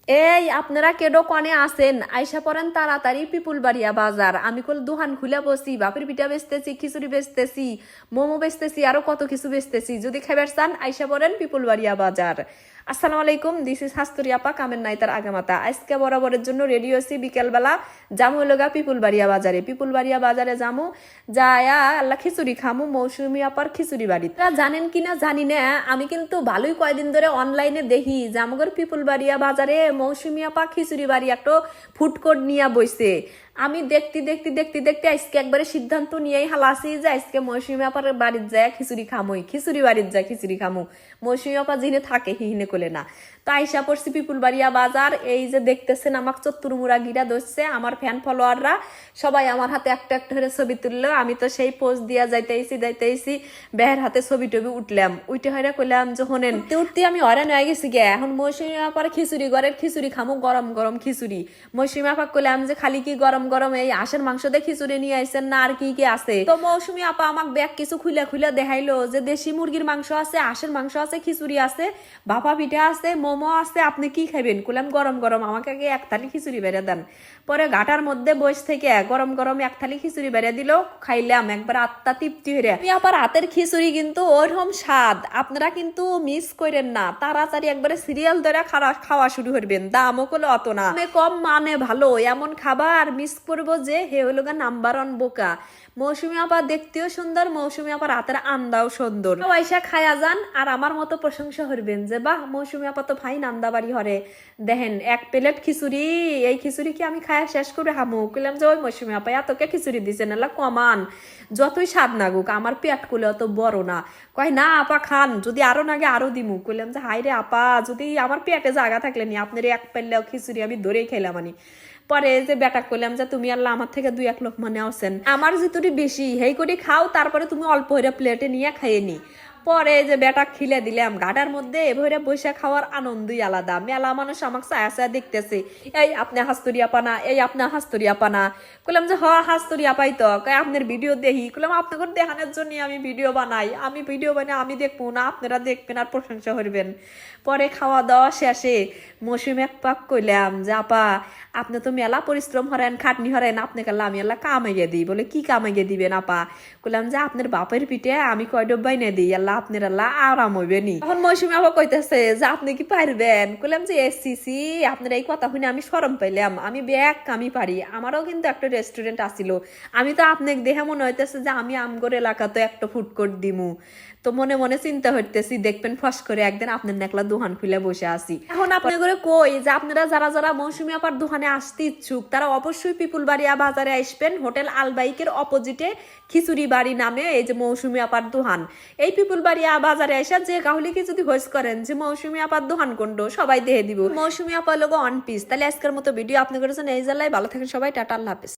এই আপনারা কেডো কনে আছেন আইসা পড়েন তাড়াতাড়ি পিপুলবাড়িয়া বাজার। আমি কল দোকান খুলে বসি, বাপের পিঠা বেচতেছি, খিচুড়ি বেচতেছি, মোমো বেচতেছি, আরো কত কিছু বেচতেছি। যদি খাবার চান আইসা পড়েন পিপুলবাড়িয়া বাজার। আসসালামু আলাইকুম, দিস ইজ হাস্তুরি আপা কামের নাইতার আগামাতা। আজকে বরাবরের জন্য রেডি হয়েছি, বিকেলবেলা জামু হলোগা পিপুলবাড়িয়া বাজারে। পিপুলবাড়িয়া বাজারে জামু, যায়া আল্লাহ খিচুড়ি খামু মৌসুমি আপার খিচুড়ি বাড়ি। জানেন কিনা জানি না, আমি কিন্তু ভালোই কয়দিন ধরে অনলাইনে দেখি জামগর পিপুলবাড়িয়া বাজারে মৌসুমি আপা খিচুড়ি বাড়ি একটা ফুড কোর্ট নিয়ে বইছে। আমি দেখতে দেখতে দেখতে দেখতে আজকে একবারে সিদ্ধান্ত নিয়েই হালাসি যে আজকে মৌসুমি আপার বাড়ির যায় খিচুড়ি খামুই, খিচুড়ি বাড়ির যায় খিচুড়ি খামু। মৌসুমি আপা যিনি থাকে হিহিনে কোলে না। তো আইসা পড়ছি পিপুলবাড়িয়া বাজার। এই যে দেখতেছেন আমাকে চত্তুরমুড়া গিরা ধরছে আমার ফ্যান ফলোয়াররা, সবাই আমার হাতে একটা একটা করে ছবি তুললো। আমি তো সেই পোজ দিয়া যাইতেছি বেহের হাতে ছবি টবি উঠলাম। উঠে হইরা কইলাম যে হনেন উঠতে আমি হয়রান হয়ে গেছি গে। এখন মৌসুমি আপার খিচুড়ি ঘরের খিচুড়ি খামু, গরম গরম খিচুড়ি। মৌসুমি আপা কইলাম যে খালি কি গরম গরম এই হাঁসের মাংস দিয়ে খিচুড়ি নিয়ে আইছেন না আর কি কি আছে? তো মৌসুমি আপা আমাকে ব্যাগ কিছু খুলে খুলে দেখাইলো যে দেশি মুরগির মাংস আছে, হাঁসের মাংস আছে, খিচুড়ি আছে, ভাপা পিঠা আছে, মোমো আছে, আপনি কি খাবেন? কইলাম গরম গরম আমাকে আগে এক থালি খিচুড়ি বেড়ে দেন। পরে ঘাটার মধ্যে বসে থেকে গরম গরম এক থালি খিচুড়ি বেড়ে দিল, খাইলাম একবার আত্মা তৃপ্তি হয়ে। আমি আবার হাতের খিচুড়ি কিন্তু ওরকম স্বাদ, আপনারা কিন্তু মিস করেন না। তাড়াতাড়ি একবারে সিরিয়াল ধরে খাওয়া শুরু করবেন। দামও করলে অত না, কম মানে ভালো। এমন খাবার মিস করবো যে হে হলো গা নাম্বার ওয়ান বোকা। মৌসুমি আপা দেখতেও সুন্দর, মৌসুমি আপার হাতের আন্দাও সুন্দর। পয়সা খায়া যান আর আমার মতো প্রশংসা করবেন যে বাহ মৌসুমি আপা তো ফাইন আন্দা বাড়ি হরে। দেখেন এক প্লেট খিচুড়ি, এই খিচুড়ি কি আমি খায়া শেষ করে হামু? কইলাম যে ওই মৌসুমি আপা এতকে খিচুড়ি দিছে না কমান, যতই স্বাদ নাগুক আমার পেট কুলে অত বড় না। কয় না আপা খান, যদি আরো নাগে আরো দিমু। কইলাম যে হাই রে আপা, যদি আমার পেটে জায়গা থাকলে নি আপনার এক পাল্লাও খিচুড়ি আমি ধরেই খাইলাম। আনি পরে যে বেটা কইলাম যে তুমি আল্লাহ আমার থেকে 2-1 লোক মানে আছেন, আমার যেতুটি বেশি হেই করে খাও, তারপরে তুমি অল্প হইরা প্লেটে নিয়ে খাইয়ে নি। পরে যে বেটা খিলে দিলাম ঘাটার মধ্যে এভাবে বসে খাওয়ার আনন্দই আলাদা। মেলা মানুষ আমাকে চায়া চায়া দেখতেছে, এই আপনি হাস্তুরি আপানা, এই আপনার হাস্তুরি আপানা। কইলাম যে হ হাস্তুরি আপাই তো। আপনার ভিডিও দেখি। কইলাম আপনাকে দেখানোর জন্য আমি ভিডিও বানাই, আমি ভিডিও বানাই আমি দেখবো না, আপনারা দেখবেন আর প্রশংসা করবেন। পরে খাওয়া দাওয়া শেষে মৌসুমি এক পাক কইলাম যে আপা আপনি তো মেলা পরিশ্রম হরেন, খাটনি হরেন, আপনাকে আমি আল্লাহ কামাইয়ে দিই। বলে কি কামাইয়ে দিবেন আপা? কইলাম যে আপনার বাপের পিঠে আমি কয় ডব্বাই না দিই, আল্লাহ আপনার আল্লাহ আরাম হইবে নি। এখন মৌসুমি আপা কইতেছে যে আপনি কি পারবেন? কইলাম যে এসসিসি আপনার এই কথা শুনে আমি শরম পাইলাম, আমি ব্যাগ আমি পারি। আমারও কিন্তু একটা রেস্টুরেন্ট আসিল, আমি তো আপনাকে দেখে মনে হইতেছে যে আমি আমগর এলাকাতে একটা ফুড কোর্ট দিমু। তো মনে মনে চিন্তা হইতেছি দেখবেন ফস করে একদিন আপনার নেকলা দোকান খুলে বসে আছি। এখন আপনি করে কই যে আপনারা যারা যারা মৌসুমি আপার দোকানে আসতে ইচ্ছুক তারা অবশ্যই পিপুলবাড়িয়া বাজারে আসবেন। হোটেল আলবাইকের অপোজিটে খিচুড়ি বাড়ি নামে এই যে মৌসুমি আপার দোকান। এই পিপুলবাড়িয়া বাজারে আসা যে কাহুলিকে যদি হোস করেন যে মৌসুমি আপার দোকান কোনটো, সবাই দেখে দিব মৌসুমি আপার লোগো অন পিস। তাহলে আজকের মতো ভিডিও আপনি করেছেন এই জেলায়। ভালো থাকেন সবাই, টাটা, আল্লাহ হাফেজ।